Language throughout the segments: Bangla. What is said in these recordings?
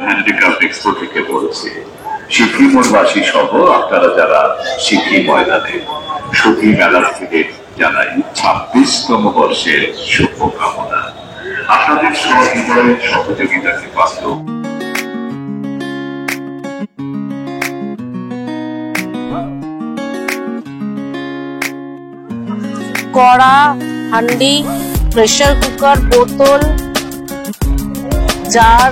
হ্যান্ডিক্রাফট এক্সপো থেকে বলছি। সিকিমবাসী সহ আপনারা যারা সিকিম ময়দানে সখী মেলা থেকে জানাই 26তম বর্ষের শুভকামনা। আপনাদের সহযোগিতায় সহযোগিতাকে পাত্র কড়া, হান্ডি, প্রেসার কুকার, বোতল, জার,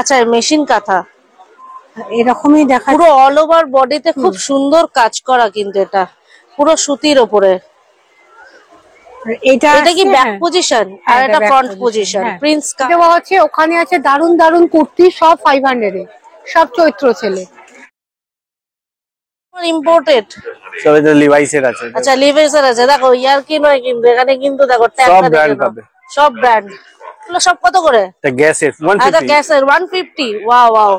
আচ্ছা মেশিন কাঁথা এরকমই দেখা, পুরো অল ওভার বডিতে খুব সুন্দর কাজ করা, কিন্তু এটা পুরো সুতির ওপরে। এটা কি ব্যাক পজিশন আর এটা ফ্রন্ট পজিশন। প্রিন্স দেওয়া আছে, ওখানে আছে দারুন দারুন কুর্তি, সব 500 এ, সব চৈত্র ছেলে ইম্পোর্টেড। সব এটা লিভাইসের আছে। আচ্ছা লিভাইসের আছে, দেখো ইয়ার কি নয়, কিন্তু এখানে কিন্তু দেখো সব ব্র্যান্ড পাবে, সব ব্র্যান্ড। এগুলো সব কত করে? এটা গ্যাসের 150। আচ্ছা গ্যাসের 150। Wow wow.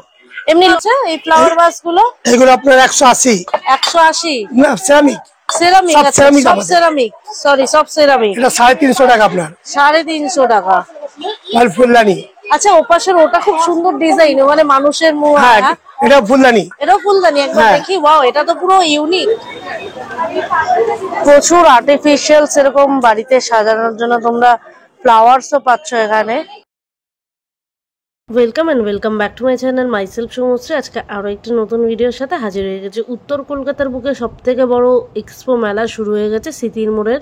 এমনি আছে এই ফ্লাওয়ার ভাস গুলো, এগুলো আপনার 180। 180 না সেরামিক, সেরামিক আছে, সব সেরামিক, সরি সব সেরামিক। এটা 350 টাকা আপনার, 350 টাকা। আর ফুলদানি। আচ্ছা ওপাশের ওটা খুব সুন্দর ডিজাইন, মানে মানুষের মুখ। হ্যাঁ এটা ফুলদানি, এটাও ফুলদানি, একবার দেখি। ওয়াও, এটা তো পুরো ইউনিক। প্রচুর আর্টিফিশিয়াল এরকম বাড়িতে সাজানোর জন্য তোমরা ফ্লাওয়ার্সও পাচ্ছ এখানে। Welcome and welcome back to my channel, myself Shubhashri. আজকে আরও একটি নতুন ভিডিওর সাথে হাজির হয়ে গেছে। উত্তর কলকাতার বুকে সবথেকে বড় এক্সপো মেলা শুরু হয়ে গেছে স্মৃতির মোড়ের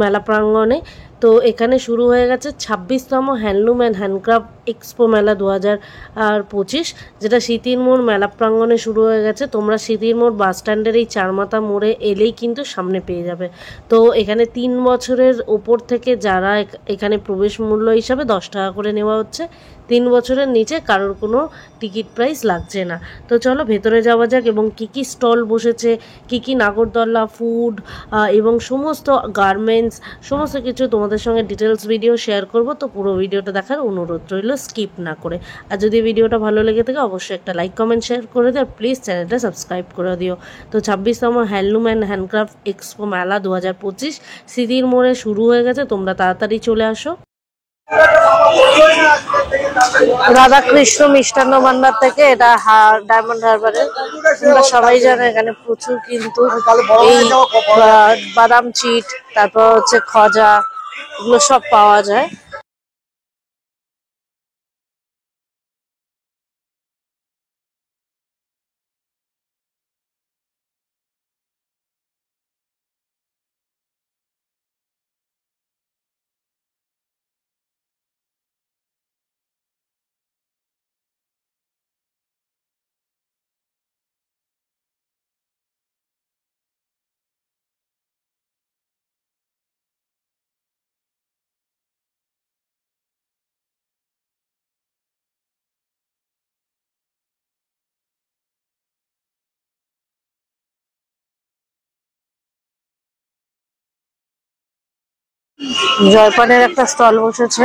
মেলা প্রাঙ্গণে। তো এখানে শুরু হয়ে গেছে 26তম হ্যান্ডলুম অ্যান্ড হ্যান্ডক্রাফট এক্সপো মেলা 2025, যেটা স্মৃতির মোড় মেলা প্রাঙ্গণে শুরু হয়ে গেছে। তোমরা স্মৃতির মোড় বাস স্ট্যান্ডের এই চারমাথা মোড়ে এলেই কিন্তু সামনে পেয়ে যাবে। তো এখানে 3 বছরের ওপর থেকে যারা এখানে প্রবেশ মূল্য হিসাবে 10 টাকা করে নেওয়া হচ্ছে। 3 বছরের নিচে কারোর কোনো টিকিট প্রাইস লাগছে না। তো চলো ভেতরে যাওয়া যাক, এবং কি কি স্টল বসেছে, কি কি নাগরদোল্লা, ফুড এবং সমস্ত গার্মেন্টস, সমস্ত কিছু তোমাদের সঙ্গে ডিটেলস ভিডিও শেয়ার করব। তো পুরো ভিডিওটা দেখার অনুরোধ রইল, স্কিপ না করে। আর যদি ভিডিওটা ভালো লেগে থাকে অবশ্যই একটা লাইক কমেন্ট শেয়ার করে দিও, আর প্লিজ চ্যানেলটা সাবস্ক্রাইব করে দিও। তো 26তম হ্যান্ডলুম অ্যান্ড হ্যান্ডক্রাফট এক্সপো মেলা 2025 স্মৃতির মোড়ে শুরু হয়ে গেছে। তোমরা তাড়াতাড়ি চলে আসো। রাধাকৃষ্ণ মিষ্টান্ন ভান্ডার থেকে, এটা ডায়মন্ড হারবারের। তোমরা সবাই জানো এখানে প্রচুর কিন্তু এই বাদাম চিট, তারপর হচ্ছে খজা, এগুলো সব পাওয়া যায়। জয়পানের একটা স্টল বসেছে,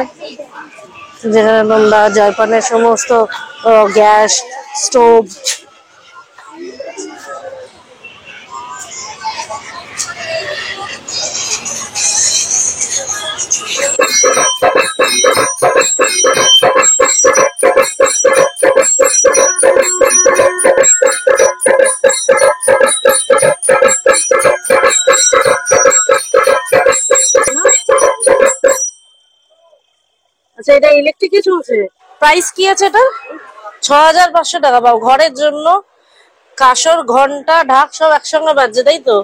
যেখানে তোমরা জয়পানের সমস্ত গ্যাস স্টোভ, আচ্ছা এটা ইলেকট্রিকে চলছে। প্রাইস কি আছে এটা? 6500 টাকা পাও ঘরের জন্য। কাঁসর, ঘন্টা, ঢাক সব একসঙ্গে বাজছে, তাই তো?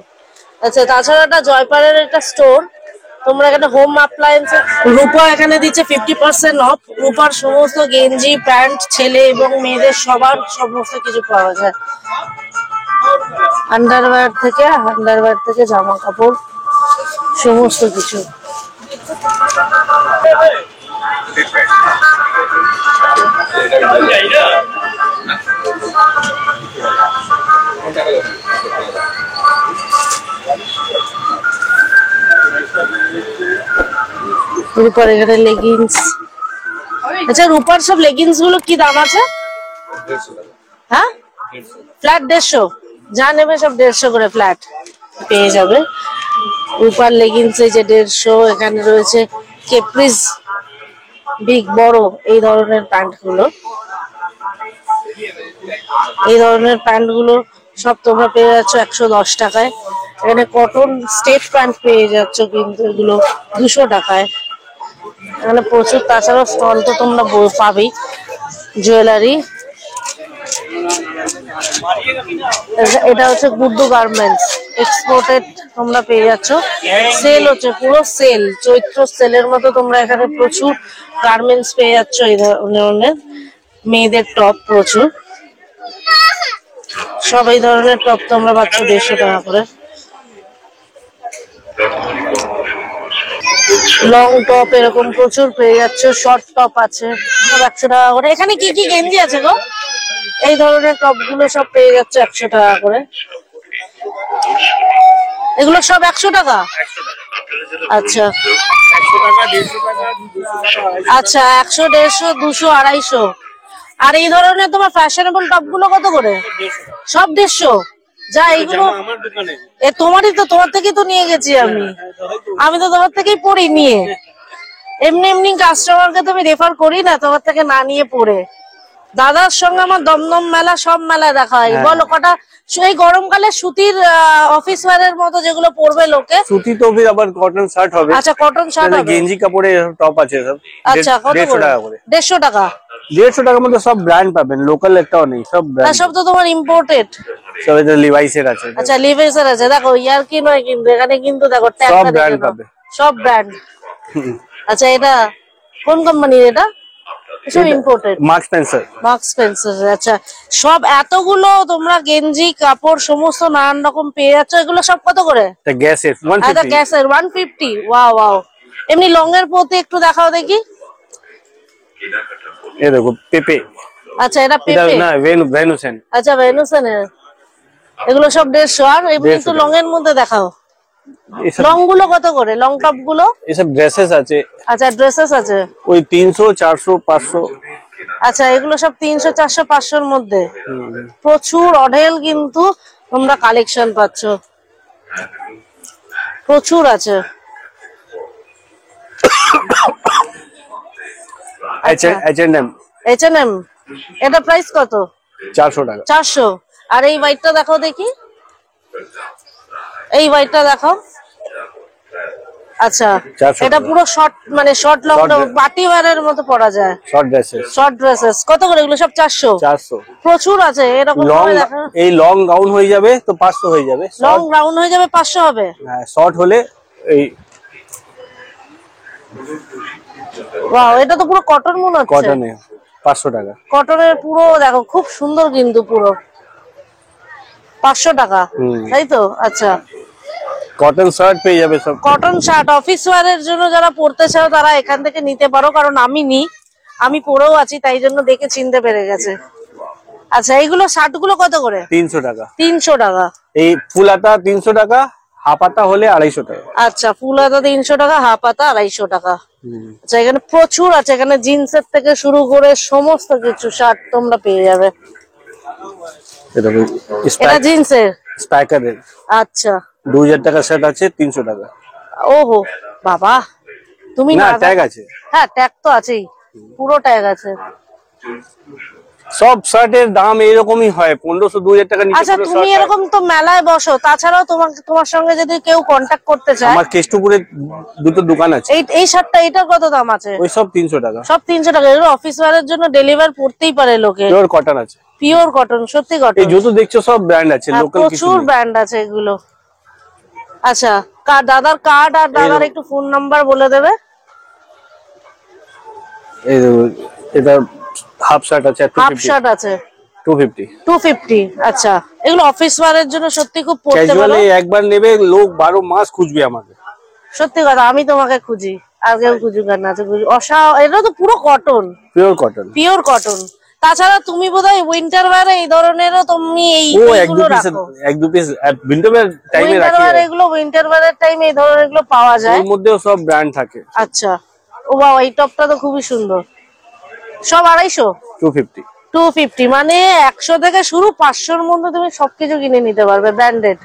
আচ্ছা তাছাড়া এটা জয়পানের একটা স্টোর, তোমরা এখানে হোম অ্যাপ্লায়েন্স, রূপা এখানে দিচ্ছে 50% অফ। রূপার সমস্ত গেঞ্জি, প্যান্ট, ছেলে এবং মেয়েদের সবার সমস্ত কিছু পাওয়া যায়। আন্ডারওয়্যার থেকে জামা কাপড়, সমস্ত কিছু। রূপার এখানে লেগিংস। আচ্ছা রূপার সব লেগিংস গুলো কি দাম আছে? হ্যাঁ, ফ্ল্যাট 150, যা নেবে সব 150 করে ফ্ল্যাট পেয়ে যাবে। রূপার লেগিংস এই যে 150। এখানে রয়েছে কেপ্রিস বিগ বড় এই ধরনের প্যান্ট গুলো। এই ধরনের প্যান্ট গুলো সব তোমরা পেয়ে যাচ্ছ 110 টাকায়। এখানে কটন স্টেট প্যান্ট পেয়ে যাচ্ছ কিন্তু এগুলো 200 টাকায়। এখানে প্রচুর, তাছাড়াও স্টল তো তোমরা পাবেই। জুয়েলারি, এটা হচ্ছে গুড্ডু গার্মেন্টস এক্সপোর্টেড, তোমরা পেয়ে যাচ্ছ। সেল হচ্ছে, পুরো সেল, চৈত্র সেলের মতো তোমরা এখানে প্রচুর গার্মেন্টস পেয়ে যাচ্ছ। এই ধরনের মেয়েদের টপ প্রচুর, সব এই ধরনের টপ তোমরা পাচ্ছ 150 টাকা করে। লং টপ এরকম প্রচুর পেয়ে যাচ্ছ, শর্ট টপ আছে সব 100 টাকা করে। এখানে কি কি গেঞ্জি আছে গো? এই ধরনের টপ গুলো সব পেয়ে যাচ্ছে 100 টাকা করে। এগুলো সব 100 টাকা? আচ্ছা আচ্ছা, 100, 150, 200, 250। আর এই ধরনের তোমার ফ্যাশনেবল টপ গুলো কত করে? সব 150? যা এইগুলো তোমারই তো, তোমার থেকেই তো নিয়ে গেছি আমি তো তোমার থেকেই পড়ি নিয়ে। এমনি এমনি কাস্টমারকে তুমি রেফার করি না তোমার থেকে না নিয়ে পড়ে। দাদার সঙ্গে আমার দমদম মেলা, সব মেলায় দেখা হয়। বলো কটা এই গরমকালে সুতির অফিস ওয়্যারের মতো যেগুলো পরবে লোকে? সুতি তো ফির আবার কটন শার্ট হবে। আচ্ছা কটন শার্ট হবে, গেঞ্জি কাপড়ে টপ আছে সব। আচ্ছা কত 150 টাকা করে। 150 টাকা? 150 টাকার মধ্যে সব ব্র্যান্ড পাবেন, লোকাল একটাও নেই, সব ব্র্যান্ড। সব তো তোমার ইম্পোর্টেড। সব এটা লিভাইসের আছে। আচ্ছা লিভাইসের আছে, দেখো ইয়ার কি নয় কিন্তু এখানে কিন্তু দেখো সব ট্যাগটা ব্র্যান্ড দেখে নাও, পাবে। সব ব্র্যান্ড। আচ্ছা এটা কোন কোম্পানির? এটা সব imported, marks Spencer. Marks Spencer. আচ্ছা সব এতগুলো তোমরা গেঞ্জি কাপড় সমস্ত নানান রকম পেয়ে যাচ্ছ। এগুলো সব কত করে? এটা গ্যাসের আচ্ছা 150। গ্যাসের 150। Wow wow. এমনি লং এর প্রতি একটু দেখাও দেখি। এই দেখো পেপে। আচ্ছা এটা এটা পেপে? না ভেনুসেন। আচ্ছা ভেনুসেনের। এগুলো সব 150। আর এমনি একটু লং এর মধ্যে দেখাও। এসব লং গুলো কত করে? লং টপ গুলো? এসব ড্রেসেস আছে। আচ্ছা ড্রেসেস আছে ওই 300, 400, 500। আচ্ছা এগুলো সব 300, 400, 500 মধ্যে। প্রচুর অঢেল কিন্তু তোমরা কালেকশন পাচ্ছ, প্রচুর আছে। H&M H&M এটা প্রাইস কত? 400 টাকা। 400। আর এই হোয়াইটটা দেখাও দেখি, এই হোয়াইটটা দেখাও। আচ্ছা 400 এটা পুরো শর্ট, মানে শর্ট লং পার্টি ওয়্যারের মতো পরা যায়। Short dresses. শর্ট ড্রেসেস কত করে? এগুলো সব 400? 400। প্রচুর আছে এরকম লং, ভাবে দেখা। এই লং গাউন হয়ে যাবে তো 500 হয়ে যাবে। লং রাউন্ড হয়ে যাবে 500 হবে। হ্যাঁ শর্ট হলে এই ওয়াও, এটা তো পুরো কটন মনে হচ্ছে। কটনে 500 টাকা। কটনের পুরো দেখো খুব সুন্দর কিন্তু পুরো 500 টাকা, তাই তো? আচ্ছা কটন শার্ট পেয়ে যাবে সব। কটন শার্ট অফিস ওয়্যারের জন্য যারা পরতে চাও তারা এখান থেকে নিতে পারো, কারণ আমি পরেও আছি তাই জন্য দেখে চিনতে পেরে গেছে। আচ্ছা এইগুলো শার্ট গুলো কত করে? 300 টাকা। 300 টাকা। এই ফুল হাতা 300 টাকা, হাফ হাতা হলে 250 টাকা। আচ্ছা ফুল হাতা 300 টাকা, হাফ হাতা 250 টাকা। আচ্ছা এখানে প্রচুর আছে, এখানে জিন্সের থেকে শুরু করে সমস্ত কিছু শার্ট তোমরা পেয়ে যাবে। এটা জিন্সের স্পাইকারের। আচ্ছা 2000 টাকা শার্ট আছে 300 টাকা। ওহো বাবা, তুমি না না ট্যাগ আছে। হ্যাঁ ট্যাগ তো আছেই, পুরো ট্যাগ আছে। সব শার্টের দাম এরকমই হয়, 1500, 2000 টাকা নিচে। আচ্ছা তুমি এরকম তো মেলায় বসো, তাছাড়াও তোমার সঙ্গে যদি কেউ কন্ট্যাক্ট করতে চায়? আমার কেষ্টপুরে দুটো দোকান আছে। এই শার্টটা এটার কত দাম আছে? ওই সব 300 টাকা। সব 300 টাকা। এগুলো অফিস ওয়্যারের জন্য ডেলিভার করতেই পারে লোকে। পিওর কটন আছে। পিওর কটন, সত্যি কটন। এই জুতো দেখছো সব ব্র্যান্ড আছে, লোকাল কিছু প্রচুর নেই। ব্র্যান্ড আছে এগুলো। আচ্ছা দাদার কার্ড আর দাদার একটু ফোন নাম্বার বলে দেবে। এই দেখো এটা হাফ শার্ট আছে হাফ শার্ট আছে 250। 250। আচ্ছা এগুলো অফিস ওয়্যারের জন্য সত্যি খুব পড়তে ভালো। ক্যাজুয়ালি একবার নেবে লোক 12 মাস খুঁজবে আমাকে। সত্যি কথা, আমি তোমাকে খুঁজি, আগেও খুঁজুক আর না খুঁজি। এটা তো পুরো cotton, pure cotton. Pure cotton. তাছাড়া তুমি বোধহয় উইন্টার ওয়্যারে এই ধরনেরও তুমি এইগুলো রাখো। এক দু পিস উইন্টার টাইমে উইন্টার রাখি। ওয়্যার এগুলো উইন্টার ওয়্যারের টাইমে এই ধরনের এগুলো পাওয়া যায়। এর মধ্যেও সব ব্র্যান্ড থাকে। আচ্ছা ও বাবা, এই টপটা তো খুবই সুন্দর। সব 250? 250। 250 মানে 100 থেকে শুরু, 500-র মধ্যে তুমি সবকিছু কিনে নিতে পারবে ব্র্যান্ডেড।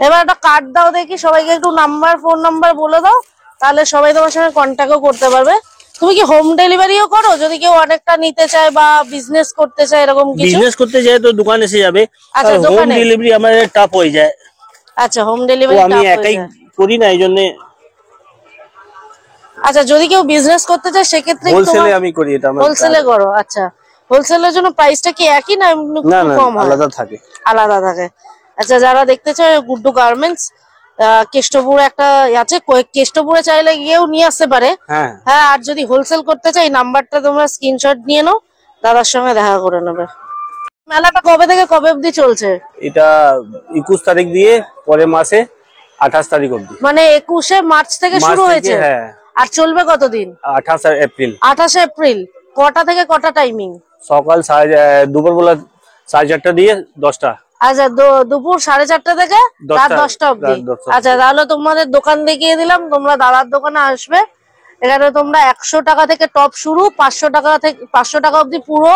এবার একটা কার্ড দাও দেখি, সবাইকে একটু নাম্বার, ফোন নাম্বার বলে দাও, তাহলে সবাই তোমার সঙ্গে কন্ট্যাক্টও করতে পারবে। তুমি কি হোম ডেলিভারিও করো যদি কেউ অনেকটা নিতে চায় বা বিজনেস করতে চায় এরকম কিছু? বিজনেস করতে যায় তো দোকান এসে যাবে, আচ্ছা, হোম দোকানে। ডেলিভারি আমাদের টাফ হয়ে যায়। আচ্ছা, হোম তো ডেলিভারি আমি একাই করি না, এই জন্য আচ্ছা, যদি কেউ বিজনেস করতে চায় সেক্ষেত্রে কি হোলসেলে তোমার আমি করি, এটা আমার হোলসেলে করো? আচ্ছা, হোলসেলের জন্য প্রাইসটা কি একই না এমনি না একটু না কম হয়? আলাদা থাকে। আলাদা থাকে। আচ্ছা, যারা দেখতে চায় গুড্ডু গার্মেন্টস, কেষ্টপুরে একটা আছে, কেষ্টপুরে চাইলে গিয়েও নিয়ে আসতে পারে। হ্যাঁ হ্যাঁ, আর যদি হোলসেল করতে চাই নাম্বারটা তোমরা স্ক্রিনশট নিয়ে নাও, দাদার সঙ্গে দেখা করে নেবে। মেলাটা কবে থেকে কবে অবধি চলছে? এটা 21 তারিখ দিয়ে পরের মাসে 28 তারিখ অবধি। মানে 21শে মার্চ থেকে মার্চ শুরু থেকে, হয়েছে? হ্যাঁ। আর চলবে কতদিন? 28 এপ্রিল। 28শে এপ্রিল। কটা থেকে কটা টাইমিং? সকাল দুপুরবেলা 4:30 দিয়ে 10টা। আচ্ছা, দুপুর 4:30 থেকে রাত 10টা অবধি। রাত 10টা। আচ্ছা, তাহলে তোমাদের দোকান দেখিয়ে দিলাম, তোমরা দাদার দোকানে আসবে। এখানে তোমরা 100 টাকা থেকে টপ শুরু, 500 টাকা থেকে 500 টাকা অবধি পুরো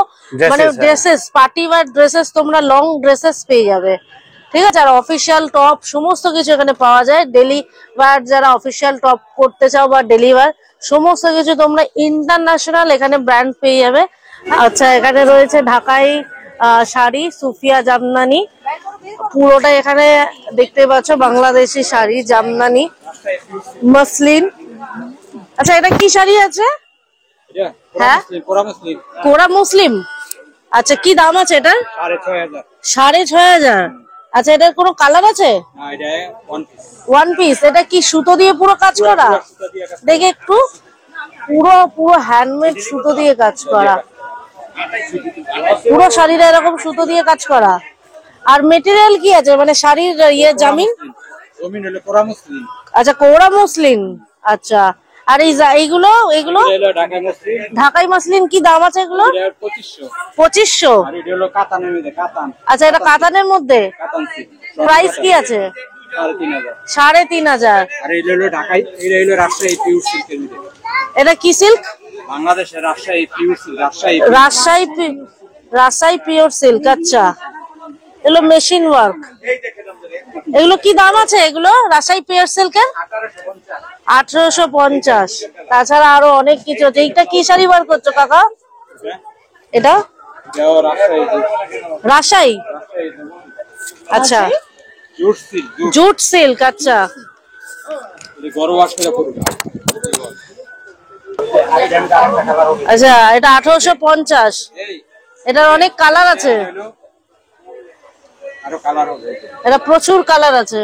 মানে Dresses, হ্যাঁ। ড্রেসেস, পার্টি ওয়্যার ড্রেসেস, তোমরা লং ড্রেসেস পেয়ে যাবে। ঠিক আছে, আর অফিসিয়াল টপ সমস্ত কিছু এখানে পাওয়া যায়। ডেলি ওয়্যার যারা অফিসিয়াল টপ করতে চাও বা ডেলি ওয়্যার সমস্ত কিছু তোমরা ইন্টারন্যাশনাল এখানে ব্র্যান্ড পেয়ে যাবে। আচ্ছা, এখানে রয়েছে ঢাকাই শাড়ি, সুফিয়া জামদানি, পুরোটা এখানে দেখতে পাচ্ছ বাংলাদেশি শাড়ি, জামদানি, মসলিন। আচ্ছা, এটা কি শাড়ি আছে? হ্যাঁ, কোরা মুসলিম। আচ্ছা, কি দাম আছে এটা? 6,500। আচ্ছা, এটার কোনো কালার আছে? One piece. এটা কি সুতো দিয়ে পুরো কাজ করা? দেখে একটু, পুরো পুরো হ্যান্ডমেড সুতো দিয়ে কাজ করা, পুরো শাড়িটা এরকম সুতো দিয়ে কাজ করা। আর মেটেরিয়াল কি আছে, মানে শাড়ির ইয়ে জামিন? আচ্ছা, কোরা মুসলিন। আচ্ছা, আর এইগুলো এগুলো ঢাকাই মাসলিন, কি দাম আছে এগুলো? 2500। আচ্ছা, এটা কাতানের মধ্যে, প্রাইস কি আছে? 3,500। এটা কি সিল্ক? বাংলাদেশের Rajshahi pure silk, Rajshahi pure silk. আচ্ছা, এগুলো মেশিন ওয়ার্ক। এগুলো কি দাম আছে এগুলো রাজশাহী পিওর সিল্কের? 1850। তাছাড়া আরো অনেক কিছু আছে। এইটা কি শাড়ি বার করছো কাকা? এটা রাজশাহী। আচ্ছা, জুট সিল্ক। আচ্ছা, আচ্ছা, এটা 1850। এটার অনেক কালার আছে, এটা প্রচুর কালার আছে।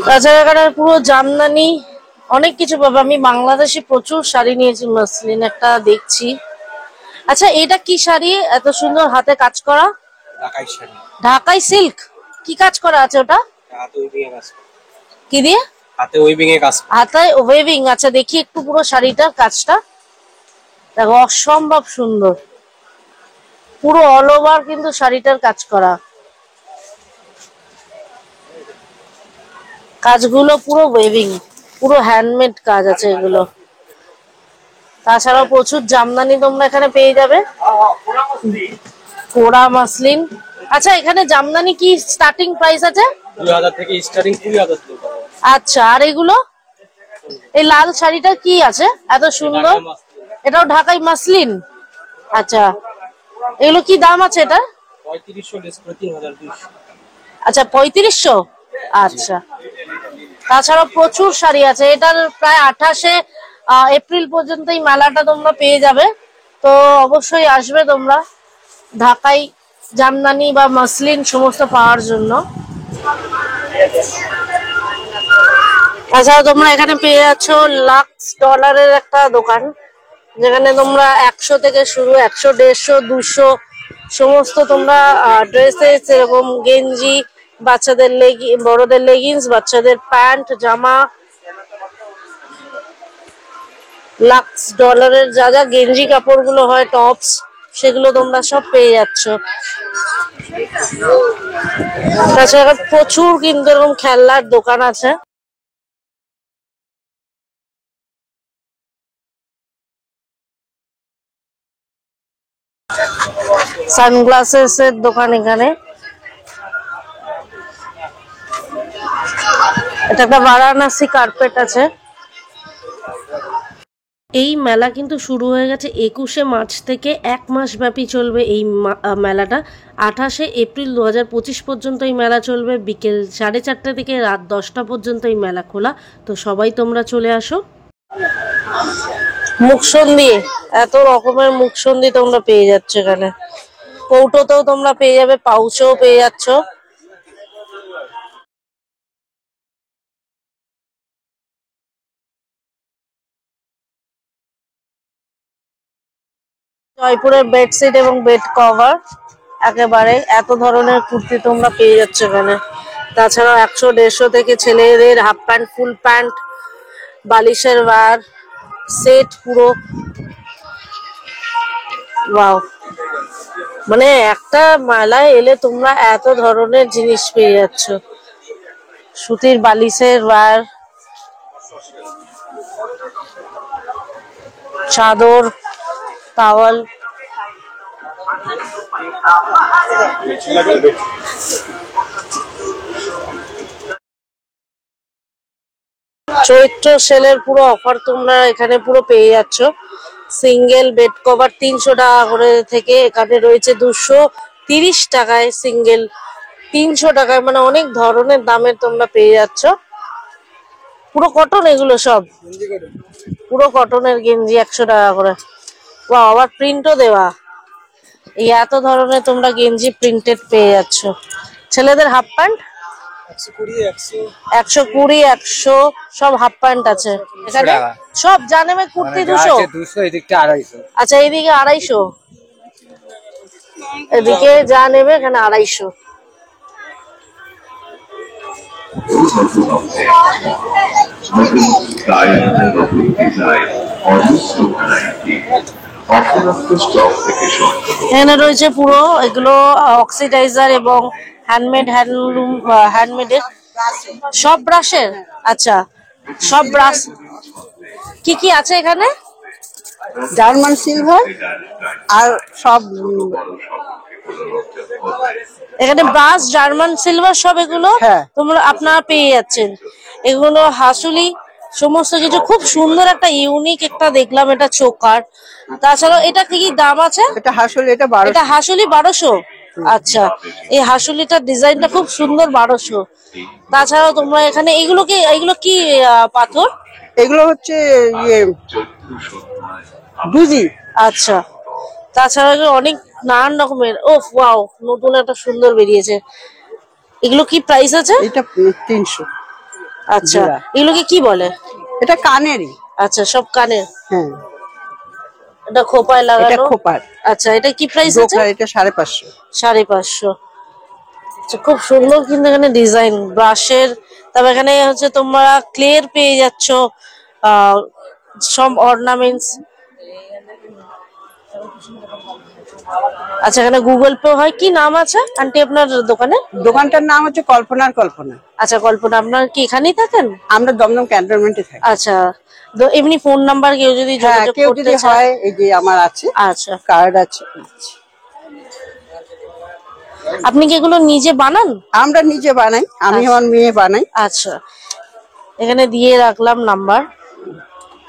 তাছাড়া এখানে পুরো জামদানি অনেক কিছু পাবো। আমি বাংলাদেশি প্রচুর শাড়ি নিয়েছি, মসলিন একটা দেখছি। আচ্ছা, এটা কি শাড়ি এত সুন্দর হাতে কাজ করা? ঢাকাই সিল্ক। কি কাজ করা আছে ওটা? কি দিয়ে? হাতে উইভিং এ কাজ। হাতে ওয়েভিং। আচ্ছা, দেখি একটু পুরো শাড়িটার কাজটা। দেখো, অসম্ভব সুন্দর, পুরো অল ওভার কিন্তু শাড়িটার কাজ করা। কাজগুলো পুরো ওয়েভিং, পুরো হ্যান্ডমেড কাজ আছে এগুলো। তাছাড়াও প্রচুর জামদানি তোমরা এখানে পেয়ে যাবে, কোরা মাসলিন। আচ্ছা, এখানে জামদানি কি স্টার্টিং প্রাইস আছে? 2000 থেকে স্টার্টিং 20,000 থেকে। আচ্ছা, আর এগুলো? এই লাল শাড়িটা কি আছে এত সুন্দর? এটাও ঢাকাই মাসলিন। আচ্ছা, এগুলো কি দাম আছে এটা? 3500 লেস করে 3200। আচ্ছা, 3500। আচ্ছা, তাছাড়া প্রচুর শাড়ি আছে। এটার প্রায় 28শে এপ্রিল পর্যন্ত এই মেলাটা তোমরা পেয়ে যাবে। তো অবশ্যই আসবে তোমরা ঢাকাই জামদানি বা মাসলিন সমস্ত পাওয়ার জন্য। তাছাড়া তোমরা এখানে পেয়ে যাচ্ছ লাক্স ডলারের একটা দোকান, যেখানে তোমরা 100 থেকে শুরু, 100, 150, 200 সমস্ত তোমরা ড্রেসেস, এরকম গেঞ্জি, বাচ্চাদের বড়দের লেগিংস, বাচ্চাদের প্যান্ট, জামা, লাক্স ডলারের যা যা গেঞ্জি কাপড়গুলো হয়, টপস, সেগুলো তোমরা সব পেয়ে যাচ্ছ। তাছাড়া প্রচুর কিন্তু এরকম খেলনার দোকান আছে। সানগ্লাসেস এর দোকান এখানে। এটা একটা বারাণসী কার্পেট আছে। এই মেলা কিন্তু শুরু হয়ে গেছে 21শে মার্চ থেকে, 1 মাস ব্যাপী চলবে এই মেলাটা। 28শে এপ্রিল 2025 পর্যন্ত এই মেলা চলবে। বিকেল 4:30 থেকে রাত 10টা পর্যন্ত এই মেলা খোলা। তো সবাই তোমরা চলে আসো। মুখসন্দি, এত রকমের মুখসন্দি তোমরা পেয়ে যাচ্ছ এখানে। কৌটোতেও তোমরা পেয়ে যাবে, পাউচেও পেয়ে যাচ্ছ। জয়পুরের বেডশিট এবং বেড কভার, একেবারে এত ধরনের কুর্তি তোমরা পেয়ে যাচ্ছ এখানে। তাছাড়াও 100-150 থেকে ছেলেদের হাফ প্যান্ট, ফুল প্যান্ট, বালিশের ওয়্যার সেট পুরো। ওয়াও, মানে একটা মেলায় এলে তোমরা এত ধরনের জিনিস পেয়ে যাচ্ছ। সুতির বালিশের ওয়্যার, চাদর, টাওয়াল। চৈত্র সেলের পুরো অফার তোমরা এখানে পুরো পেয়ে যাচ্ছ। সিঙ্গেল বেড কভার 300 টাকা করে থেকে এখানে রয়েছে 230 টাকায় সিঙ্গেল, 300 টাকায়, মানে অনেক ধরনের দামের তোমরা পেয়ে যাচ্ছ। পুরো কটন, এগুলো সব পুরো কটনের গেঞ্জি 100 টাকা করে। বা আবার প্রিন্টও দেওয়া। এই এত ধরনের তোমরা গেঞ্জি প্রিন্টেড পেয়ে যাচ্ছ। ছেলেদের হাফ প্যান্ট 120, 100 সব হাফ প্যান্ট আছে এখানে। সব জানেমে কুর্তি 200, আচ্ছা এইদিকে 250, এদিকে যা নেবে এখানে 250। এখানে রয়েছে পুরো এগুলো অক্সিডাইজার এবং হ্যান্ডমেডের সব ব্রাশের। আচ্ছা, সব ব্রাশ কি কি আছে এখানে? জার্মান সিলভার আর সব এখানে ব্রাশ, জার্মান সিলভার সব এগুলো হ্যাঁ। তোমরা আপনারা পেয়ে যাচ্ছেন। এগুলো হাসুলি সমস্ত কিছু, খুব সুন্দর একটা ইউনিক একটা দেখলাম এটা চোকার। তাছাড়াও এটা কি কি দাম আছে? এটা হাসল, এটা এটা হাসুলি 1200। আচ্ছা, এই হাসুলিটার ডিজাইনটা খুব সুন্দর, 1200। তাছাড়াও তোমরা এখানে এগুলো কি পাথর? এগুলো হচ্ছে ইয়ে বুঝি। আচ্ছা, তাছাড়া এগুলো অনেক নানান রকমের। ও ওয়াও, নতুন একটা সুন্দর বেরিয়েছে। এগুলো কি প্রাইস আছে? এটা 300। আচ্ছা, জোড়া। এগুলোকে কি বলে? এটা কানেরই। আচ্ছা, সব কানের। হ্যাঁ, এটা খোপায় এটা লাগানো। খোপার। আচ্ছা, এটা কি প্রাইস আছে? এটা 550। 550। আচ্ছা, খুব সুন্দর কিন্তু এখানে ডিজাইন ব্রাশের। তবে এখানে হচ্ছে তোমরা ক্লের পেয়ে যাচ্ছ, সব অর্নামেন্টস। আচ্ছা, এখানে গুগল পে হয়। কি নাম আছে আন্টি আপনার দোকানে? দোকানটার নাম হচ্ছে কল্পনার কল্পনা। আচ্ছা, কল্পনা। আপনার কি এখানেই থাকেন? আমরা দমদম ক্যান্টনমেন্টে থাকি। আচ্ছা, তো এমনি ফোন নাম্বার কেউ যদি যোগাযোগ কেউ করতে যদি চায়? হয়, এই যে আমার আছে, আচ্ছা, কার্ড আছে। আপনি কি এগুলো নিজে বানান? আমরা নিজে বানাই, আমি আমার মেয়ে বানাই। আচ্ছা, এখানে দিয়ে রাখলাম নাম্বার,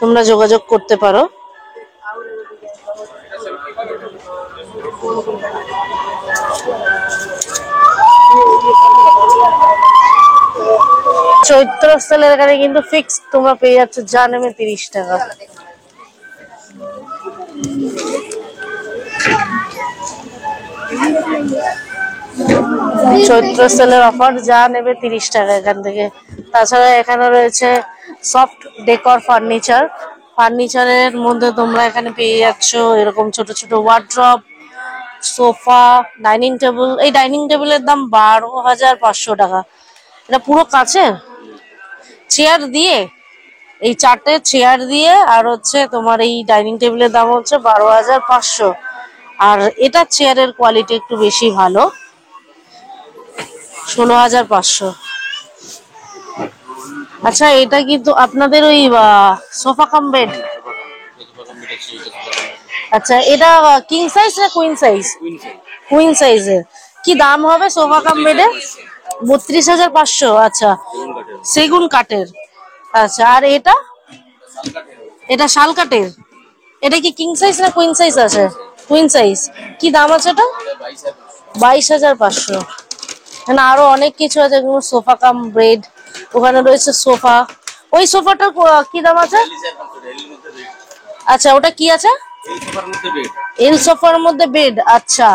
তোমরা যোগাযোগ করতে পারো। চৈত্র সেলের এখানে কিন্তু ফিক্স তোমরা পেয়ে যাচ্ছ যা নেবে 30 টাকা। চৈত্র সেলের অফার, যা নেবে 30 টাকা এখান থেকে। তাছাড়া এখানে রয়েছে সফট ডেকর ফার্নিচার। ফার্নিচারের মধ্যে তোমরা এখানে পেয়ে যাচ্ছ এরকম ছোট ছোট ওয়ার্ড্রপ, সোফা, ডাইনিং টেবিল। এই ডাইনিং টেবিলের দাম 12,500 টাকা। এটা পুরো কাছে চেয়ার দিয়ে এই 4টে চেয়ার দিয়ে আর হচ্ছে তোমার এই ডাইনিং টেবিলের দাম হচ্ছে 12,500। আর এটা চেয়ারের কোয়ালিটি একটু বেশি ভালো, 16,500। আচ্ছা, এটা কিন্তু আপনাদের ওই সোফা কাম বেড? আচ্ছা, এটা কিং সাইজ না কুইন সাইজ? কুইন সাইজের। কি দাম হবে সোফা কাম বেডে? 32,500। আচ্ছা, সেগুন কাঠের। আচ্ছা, আর এটা? এটা শাল কাঠের। এটা কি কিং সাইজ না কুইন সাইজ আছে? Queen size. কি দাম আছে এটা? 22,500। এখানে আরো অনেক কিছু আছে, যেমন সোফা কাম বেড, ওখানে রয়েছে সোফা। ওই সোফাটার কি দাম আছে? আচ্ছা, ওটা কি আছে? এল সোফার মধ্যে বেড। আচ্ছা,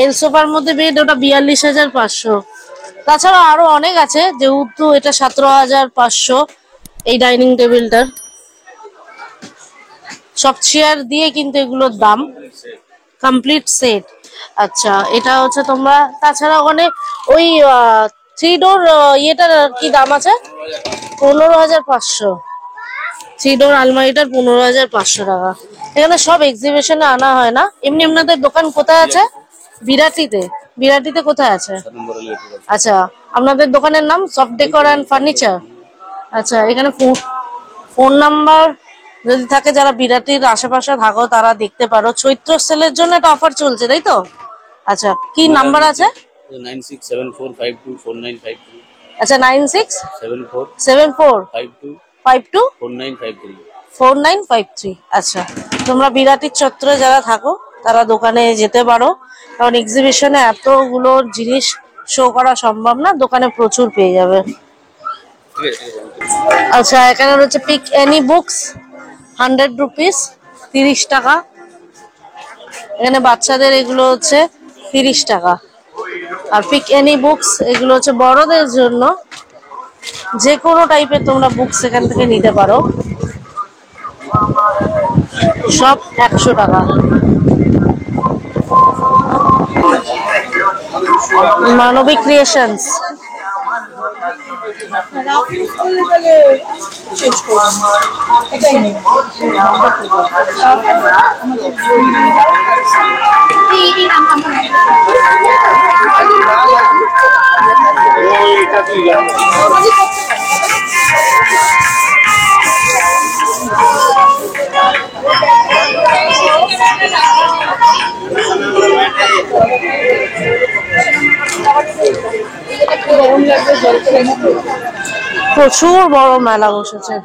এল সোফার মধ্যে বেড, ওটা 42,500। তাছাড়া আরো অনেক আছে, যেহেতু এটা 17,500 এই ডাইনিং টেবিলটার। সব চেয়ার দিয়ে কিন্তু এগুলোর দাম, কমপ্লিট সেট। আচ্ছা, এটা হচ্ছে তোমরা তাছাড়া অনেক ওই 3 ডোর ইয়েটার কি দাম আছে? 15,500। 3 ডোর আলমারিটার 15,500 টাকা। এখানে সব এক্সিবিশনে আনা হয় না। এমনি আপনাদের দোকান কোথায় আছে? বিরাটিতে। বিরাটিতে কোথায় আছে? আচ্ছা, আপনাদের দোকানের নাম সফট ডেকোর অ্যান্ড ফার্নিচার। আচ্ছা, এখানে ফোন নাম্বার যদি থাকে, যারা বিরাটির আশেপাশে থাকো তারা দেখতে পারো। চৈত্র সেলের জন্য একটা অফার চলছে, তাই তো? আচ্ছা, কি নাম্বার আছে? 9674524952। আচ্ছা, 9674524953। আচ্ছা, তোমরা বিরাটির চত্বরে যারা থাকো তারা দোকানে যেতে পারো, কারণ এক্সিবিশনে এতগুলো জিনিস শো করা সম্ভব না, দোকানে প্রচুর পেয়ে যাবে। আচ্ছা, এখানে রয়েছে পিক এনি বুকস, 100 রুপিস, 30 টাকা। এখানে বাচ্চাদের এগুলো হচ্ছে 30 টাকা। আর পিক এনি বুকস এগুলো হচ্ছে বড়দের জন্য, যে কোনো টাইপের তোমরা বুকস এখান থেকে নিতে পারো, সব 100 টাকা। মানবিক ক্রিয়েশনস, প্রচুর বড় মেলা বসেছে।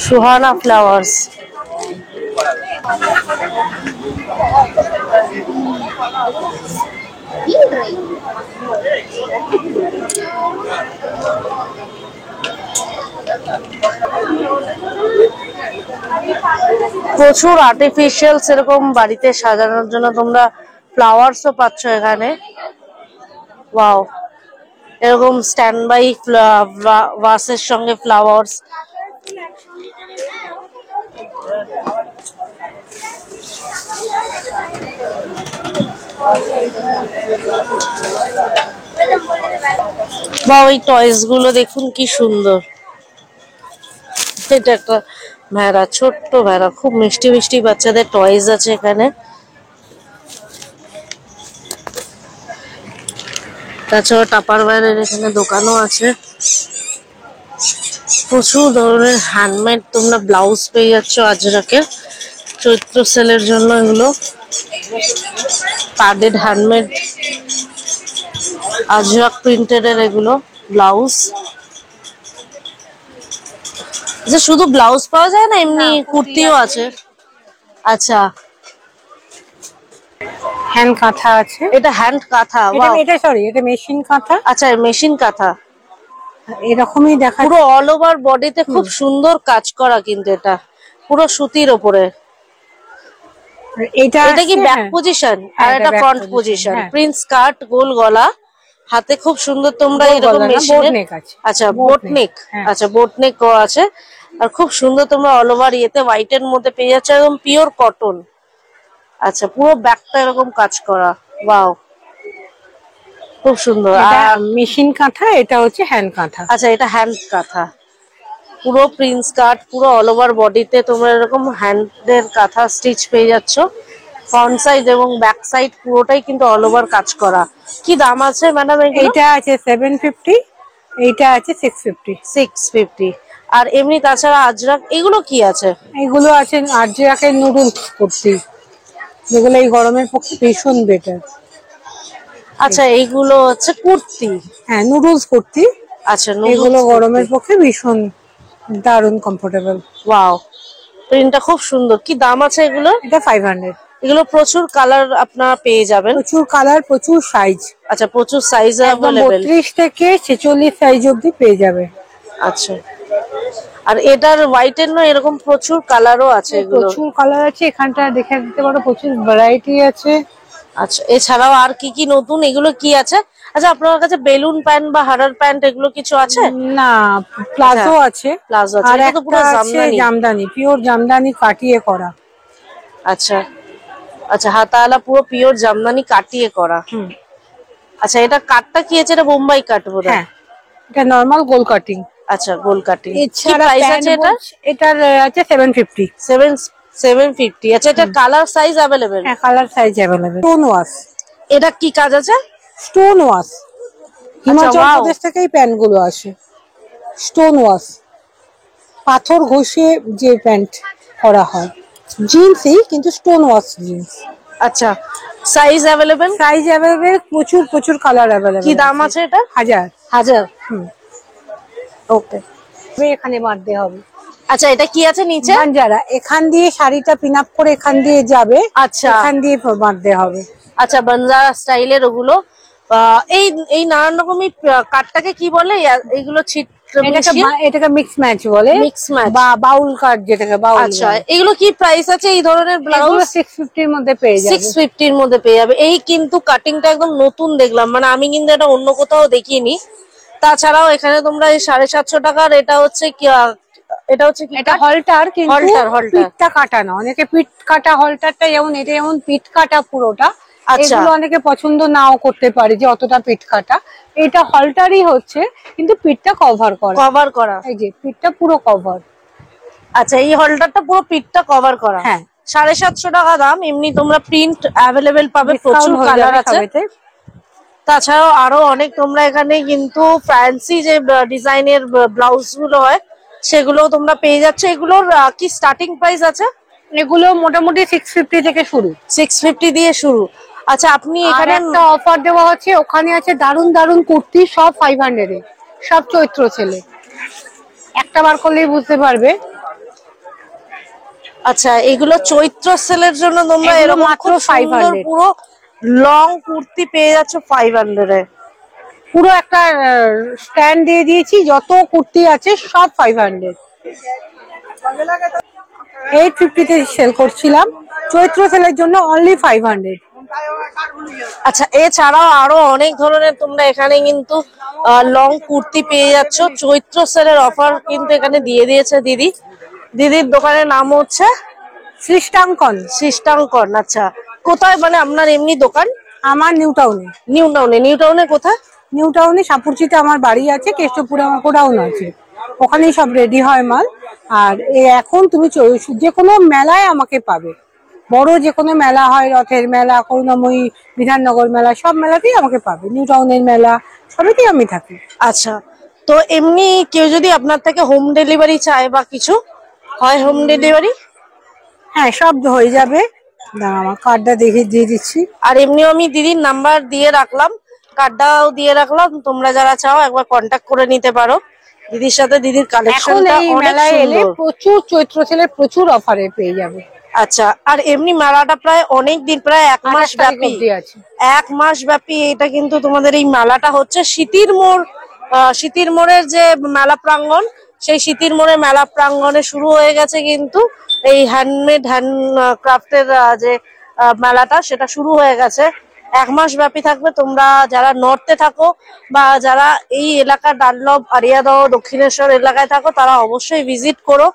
সুহানা ফ্লাওয়ার্স। প্রচুর আর্টিফিশিয়াল এরকম বাড়িতে সাজানোর জন্য তোমরা ফ্লাওয়ার্সও পাচ্ছ এখানে। ওয়াও, এরকম স্ট্যান্ড বাই ভাসের সঙ্গে ফ্লাওয়ার্স। বা ওই টয়েস গুলো দেখুন কি সুন্দর। এটা একটা ভেড়া, ছোট্ট ভেড়া, খুব মিষ্টি মিষ্টি বাচ্চাদের টয়েস আছে এখানে। তাছাড়া টাপারওয়্যারের এখানে দোকানও আছে। প্রচুর ধরনের হ্যান্ডমেড তোমরা ব্লাউজ পেয়ে যাচ্ছ আজরাকের, চৈত্র সেলের জন্য এগুলো প্যাডেড হ্যান্ডমেড আজরাক প্রিন্টেড এর এগুলো ব্লাউজ। আচ্ছা, শুধু ব্লাউজ পাওয়া যায় না, এমনি কুর্তিও আছে? আচ্ছা, হ্যান্ড কাঁথা আছে। এটা হ্যান্ড কাঁথা। এটা মেশিন কাঁথা। আচ্ছা, মেশিন কাঁথা এরকমই দেখা, পুরো অল ওভার বডিতে খুব সুন্দর কাজ করা, কিন্তু এটা পুরো সুতির ওপরে। এটা কি ব্যাক পজিশন আর এটা ফ্রন্ট পজিশন। প্রিন্স কাট, গোল গলা, হাতে খুব সুন্দর তোমরা এরকম মেশিনের। আচ্ছা, বোট নেক। আচ্ছা, বোট নেক আছে। আর খুব সুন্দর তোমরা অল ওভার ইয়েতে হোয়াইটের মধ্যে পেয়ে যাচ্ছ, একদম পিওর কটন। আচ্ছা, পুরো ব্যাগটা এরকম কাজ করা, ওয়াও, খুব সুন্দর। এটা আর মেশিন কাঁথা, এটা হচ্ছে হ্যান্ড কাঁথা। আচ্ছা, এটা হ্যান্ড কাঁথা, পুরো প্রিন্স কাট, পুরো অল ওভার বডিতে তোমরা এরকম হ্যান্ডের কাঁথা স্টিচ পেয়ে যাচ্ছ। ফ্রন্ট সাইড এবং ব্যাক সাইড পুরোটাই কিন্তু অল ওভার কাজ করা। কি দাম আছে ম্যাডাম এগুলো? এইটা আছে 750, এইটা আছে 650। 650। আর এমনি তাছাড়া আজরাক এগুলো কি আছে? এগুলো আছে আজরাকের নুডলস কুর্তি, যেগুলো এই গরমের পক্ষে ভীষণ বেটার। আচ্ছা, এইগুলো হচ্ছে কুর্তি। হ্যাঁ, নুডলস কুর্তি। আচ্ছা, এগুলো গরমের পক্ষে ভীষণ দারুণ কমফোর্টেবল। ওয়াও, প্রিন্টটা খুব সুন্দর। কি দাম আছে এগুলো? এটা 500। এগুলো প্রচুর কালার আপনারা পেয়ে যাবেন। প্রচুর কালার, প্রচুর সাইজ। আচ্ছা, প্রচুর সাইজ একদম অ্যাভেলেবেল। 32 থেকে 46 সাইজ অবধি পেয়ে যাবে। আচ্ছা, আর এটার হোয়াইটের নয়, এরকম প্রচুর কালারও আছে এগুলো। প্রচুর কালার আছে, এখানটা দেখে দিতে পারো, প্রচুর ভ্যারাইটি আছে। আচ্ছা, এছাড়াও আর কি কি নতুন এগুলো কি আছে? আচ্ছা, আপনার কাছে বেলুন প্যান্ট বা হারার প্যান্ট এগুলো কিছু আছে? না, প্লাজো আছে। প্লাজো আছে, আর এটা তো পুরো একটা আছে জামদানি। জামদানি, পিওর জামদানি কাটিয়ে করা। আচ্ছা আচ্ছা, হাতাওয়ালা পুরো পিওর জামদানি কাটিয়ে করা। আচ্ছা, এটা কাটটা কি আছে? এটা বোম্বাই কাট বোধহয়। হ্যাঁ, এটা নরমাল গোল কাটিং। আচ্ছা, গোল কাটিং। কি এছাড়া প্রাইস প্যান্ট আছে এটা? এটার আছে 750। 750। আচ্ছা, এটা কালার সাইজ অ্যাভেলেবেল? হ্যাঁ, colour size available. Stone wash. এটা কি কাজ আছে? Stone wash. Himachal wow। Pradesh থেকেই প্যান্ট গুলো আসে। স্টোন ওয়াশ, পাথর ঘষে যে প্যান্ট করা হয়, জিন্সই কিন্তু স্টোন ওয়াশ জিন্স। আচ্ছা, সাইজ অ্যাভেলেবেল? সাইজ অ্যাভেলেবেল, প্রচুর প্রচুর কালার অ্যাভেলেবেল। কি দাম আছে এটা? 1000। ওকে। এখানে বাঁধতে হবে। আচ্ছা, এটা কি আছে নিচে? যারা এখান দিয়ে শাড়িটা পিন আপ করে এখান দিয়ে যাবে, আচ্ছা, এখান দিয়ে বাঁধতে হবে। আচ্ছা, বাঞ্জারা স্টাইলের ওগুলো। এই এই নানান রকমের কাটটাকে কি বলে? এইগুলো ছিট এটাকে মিক্স ম্যাচ বলে, মিক্স ম্যাচ বা বাউল কাট, যেটাকে বাউল। আচ্ছা, এগুলো কি প্রাইস আছে এই ধরনের ব্লাউজ? 650 এর মধ্যে পেয়ে যাবে। 650 এর মধ্যে পেয়ে যাবে। এই কিন্তু কাটিংটা একদম নতুন দেখলাম, মানে আমি কিন্তু এটা অন্য কোথাও দেখিনি। তাছাড়াও এখানে তোমরা এই 750 টাকার এটা হচ্ছে কি, এটা হচ্ছে কি? এটা হলটার, কিন্তু হলটার। পিঠটা কাটা না। অনেকে পিঠ কাটা হলটারটা, যেমন এটা যেমন পিঠ কাটা পুরোটা। আচ্ছা, এগুলো অনেকে পছন্দ নাও করতে পারে যে অতটা পিঠ কাটা। এটা হলটারই হচ্ছে, কিন্তু পিঠটা কভার করা। এই যে পিঠটা পুরো কভার। আচ্ছা, এই হলটারটা পুরো পিঠটা কভার করা। হ্যাঁ, 750 টাকা দাম। এমনি তোমরা প্রিন্ট অ্যাভেলেবেল পাবে, প্রচুর কালার আছে। তাছাড়াও আরো অনেক তোমরা এখানে কিন্তু ফ্যান্সি যে ডিজাইনের ব্লাউজ গুলো হয় সেগুলো তোমরা পেয়ে যাচ্ছ। এগুলোর কি স্টার্টিং প্রাইস আছে? এগুলো মোটামুটি 650 থেকে শুরু। 650 দিয়ে শুরু। আচ্ছা, আপনি এখানে এখানে একটা অফার দেওয়া হচ্ছে, ওখানে আছে দারুন দারুন কুর্তি, সব 500 এ, সব চৈত্র সেলে। একটা বার করলেই বুঝতে পারবে। আচ্ছা, এগুলো চৈত্র সেলের জন্য তোমরা এগুলো এরকম মাত্র খুব সুন্দর 500 পুরো লং কুর্তি পেয়ে যাচ্ছ 500 এ। পুরো একটা স্ট্যান্ড দিয়ে দিয়েছি, যত কুর্তি আছে সব 500। 850 তে সেল করছিলাম, চৈত্র সেলের জন্য অনলি 500। আচ্ছা, এছাড়াও আরো অনেক ধরনের তোমরা এখানে কিন্তু লং কুর্তি পেয়ে যাচ্ছ। চৈত্র সেলের অফার কিন্তু এখানে দিয়ে দিয়েছে দিদি। দিদির দোকানের নাম হচ্ছে সৃষ্টাঙ্কন। আচ্ছা, কোথায় মানে আপনার এমনি দোকান? আমার নিউ টাউনে। নিউ টাউনে কোথায়? নিউ টাউনে সাপুরচিতে আমার বাড়ি আছে, কেষ্টপুরে আমার গোডাউন আছে, ওখানেই সব রেডি হয় মাল। আর এখন তুমি যে কোনো মেলায় আমাকে পাবে, বড় যে কোনো মেলা হয়, রথের মেলা, করুণাময়ী, বিধাননগর মেলা, সব মেলাতেই আমাকে পাবে। নিউ টাউনের মেলা, সবেতেই আমি থাকি। আচ্ছা, তো এমনি কেউ যদি আপনার থেকে হোম ডেলিভারি চায় বা কিছু হয়, হোম ডেলিভারি? হ্যাঁ, সব হয়ে যাবে। আমার কার্ডটা দেখে দিয়ে দিচ্ছি। আর এমনিও আমি দিদির নাম্বার দিয়ে রাখলাম, কার্ডটাও দিয়ে রাখলাম, তোমরা যারা চাও একবার কন্ট্যাক্ট করে নিতে পারো দিদির সাথে। দিদির কালেকশনটা অনেক সুন্দর। প্রচুর চৈত্র সেলে প্রচুর অফারে পেয়ে যাবে। আচ্ছা, আর এমনি মেলাটা প্রায় অনেক দিন, প্রায় 1 মাস ব্যাপী আছে। 1 মাস ব্যাপী এটা কিন্তু তোমাদের এই মেলাটা হচ্ছে। শীতির মোড়ের যে মেলা প্রাঙ্গণ, সেই শীতির মোড়ের মেলা প্রাঙ্গণে শুরু হয়ে গেছে কিন্তু এই হ্যান্ডমেড ক্রাফটের যে মেলাটা, সেটা শুরু হয়ে গেছে। 1 মাস ব্যাপী থাকবে। তোমরা যারা নর্থে থাকো বা যারা এই এলাকা ডানলপ, আরিয়াদহ, দক্ষিণেশ্বর এলাকায় থাকো, তারা অবশ্যই ভিজিট করো।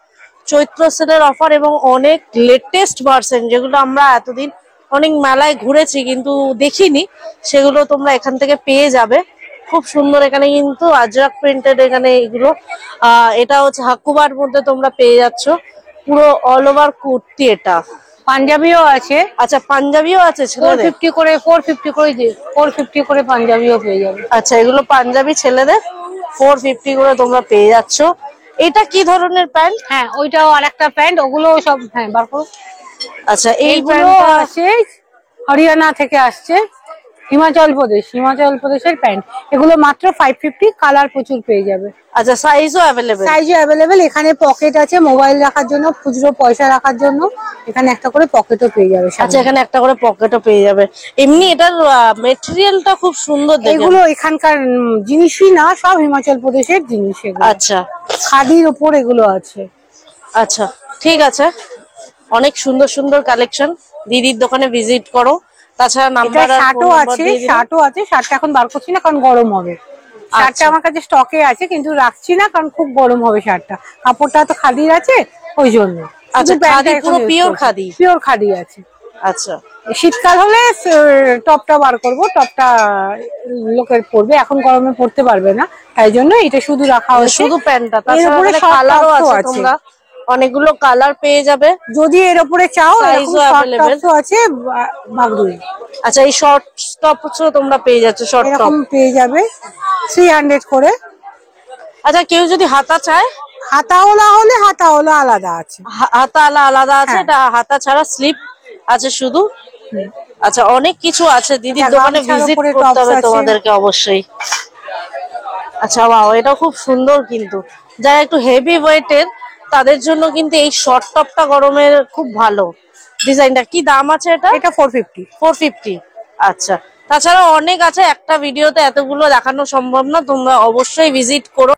চৈত্র সেলের অফার এবং অনেক লেটেস্ট ভার্সন, যেগুলো আমরা এতদিন অনেক মেলায় ঘুরেছি কিন্তু দেখিনি, সেগুলো তোমরা এখান থেকে পেয়ে যাবে। খুব সুন্দর এখানে কিন্তু আজরাক প্রিন্টেড এখানে এগুলো। এটা হচ্ছে হাকুবার মধ্যে তোমরা পেয়ে যাচ্ছ, পুরো অল ওভার কুর্তি এটা। পাঞ্জাবিও আছে, আচ্ছা পাঞ্জাবিও আছে ছেলেদের? 450 করে পাঞ্জাবিও পেয়ে যাবে। আচ্ছা এগুলো পাঞ্জাবি ছেলেদের 450 করে তোমরা পেয়ে যাচ্ছ। এটা কি ধরনের প্যান্ট? হ্যাঁ ওইটাও আরেকটা প্যান্ট, ওগুলো সব হ্যাঁ বার করো। আচ্ছা এই এইগুলো প্যান্টটা আছে হরিয়ানা থেকে আসছে, হিমাচল প্রদেশের প্যান্ট। এগুলো মাত্র 550, কালার প্রচুর পেয়ে যাবে। আচ্ছা সাইজও অ্যাভেলেবেল? সাইজও অ্যাভেলেবেল। এখানে পকেট আছে মোবাইল রাখার জন্য, খুচরো পয়সা রাখার জন্য। এখানে একটা করে পকেটও পেয়ে যাবে। আচ্ছা এখানে একটা করে পকেটও পেয়ে যাবে। এমনি এটার মেটেরিয়ালটা খুব সুন্দর দেখে। এগুলো এখানকার জিনিসই না, সব হিমাচল প্রদেশের জিনিস এগুলো। আচ্ছা খাদির উপর এগুলো আছে। আচ্ছা ঠিক আছে, অনেক সুন্দর সুন্দর কালেকশন। দিদির দোকানে ভিজিট করো। তাছাড়া এটা নাম্বার আর শার্টও আছে, শার্টটা এখন বার করছি না কারণ গরম হবে। শার্টটা আমার কাছে স্টকে আছে কিন্তু রাখছি না কারণ খুব গরম হবে শার্টটা। কাপড়টা তো খাদির আছে ওই জন্য। আচ্ছা খাদি, পুরো পিওর খাদি? পিওর খাদি আছে। আচ্ছা শীতকাল হলে টপটা বার করবো, টপটা লোকের পরবে, এখন গরমে পরতে পারবে না, তাই জন্য এটা শুধু রাখা হয়েছে। শুধু প্যান্টটা? এর তাছাড়া উপরে short কালারও tops ও আছে, তোমরা অনেকগুলো কালার পেয়ে যাবে যদি এর উপরে চাও। Size ও available। আছে বাগদুই। আচ্ছা এই শর্ট টপসও তোমরা পেয়ে যাচ্ছ? শর্ট টপ এরকম পেয়ে যাবে 300 করে। আচ্ছা কেউ যদি হাতা চায়? হাতাওলা হলে হাতাওলা আলাদা আছে। হাতা আলাদা আছে? হ্যাঁ। এটা হাতা ছাড়া স্লিপ আছে শুধু? আচ্ছা অনেক কিছু আছে, দিদির এটা দোকানে গামছার ভিজিট উপরে করতে tops হবে আছে। তোমাদেরকে অবশ্যই। আচ্ছা ওয়াও, এটা খুব সুন্দর কিন্তু। যারা একটু হেভি ওয়েটের তাদের জন্য কিন্তু এই শর্ট টপটা গরমের খুব ভালো। ডিজাইনটা কি দাম আছে এটা? এটা 450। 450। আচ্ছা তাছাড়া অনেক আছে, একটা ভিডিওতে এতগুলো দেখানো সম্ভব না, তোমরা অবশ্যই ভিজিট করো।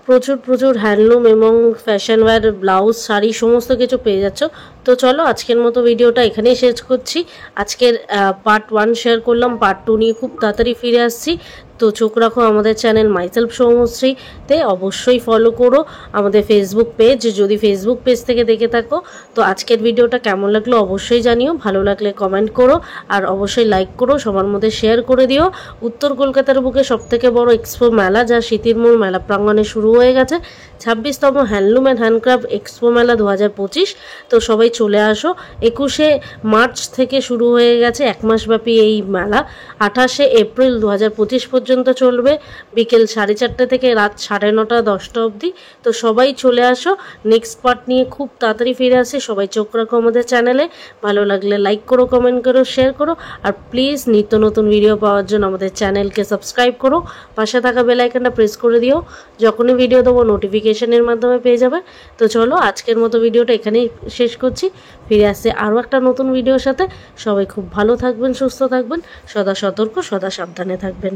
প্রচুর প্রচুর হ্যান্ডলুম এবং ফ্যাশন ওয়্যার, ব্লাউজ, শাড়ি সমস্ত কিছু পেয়ে যাচ্ছ। তো চলো আজকের মতো ভিডিওটা এখানেই শেষ করছি। আজকের পার্ট 1 শেয়ার করলাম, পার্ট 2 নিয়ে খুব তাড়াতাড়ি ফিরে আসছি। তো চোখ রাখো আমাদের চ্যানেল মাইসেলফ সৌমশ্রীতে, অবশ্যই ফলো করো আমাদের ফেসবুক পেজ যদি ফেসবুক পেজ থেকে দেখে থাকো। তো আজকের ভিডিওটা কেমন লাগলো অবশ্যই জানিও, ভালো লাগলে কমেন্ট করো আর অবশ্যই লাইক করো, সবার মধ্যে শেয়ার করে দিও। উত্তর কলকাতার বুকে সবথেকে বড় এক্সপো মেলা যা স্মৃতির মোড় মেলা প্রাঙ্গণে শুরু হয়ে গেছে, 26তম হ্যান্ডলুম অ্যান্ড হ্যান্ডক্রাফট এক্সপো মেলা 2025। তো সবাই চলে আসো। 21শে মার্চ থেকে শুরু হয়ে গেছে এক মাসব্যাপী এই মেলা, 28শে এপ্রিল 2025 পর্যন্ত চলবে, বিকেল 4:30 থেকে রাত 9:30 10টা অবধি। তো সবাই চলে আসো, নেক্সট পার্ট নিয়ে খুব তাড়াতাড়ি ফিরে আসে। সবাই চোখ রাখো আমাদের চ্যানেলে, ভালো লাগলে লাইক করো, কমেন্ট করো, শেয়ার করো আর প্লিজ নিত্য নতুন ভিডিও পাওয়ার জন্য আমাদের চ্যানেলকে সাবস্ক্রাইব করো, পাশে থাকা বেল আইকনটা প্রেস করে দিও, যখনই ভিডিও দেবো নোটিফিকেশনের মাধ্যমে পেয়ে যাবে। তো চলো আজকের মতো ভিডিওটা এখানেই শেষ করছি, ফিরে আসছে আরও একটা নতুন ভিডিওর সাথে। সবাই খুব ভালো থাকবেন, সুস্থ থাকবেন, সদা সতর্ক, সদা সাবধানে থাকবেন।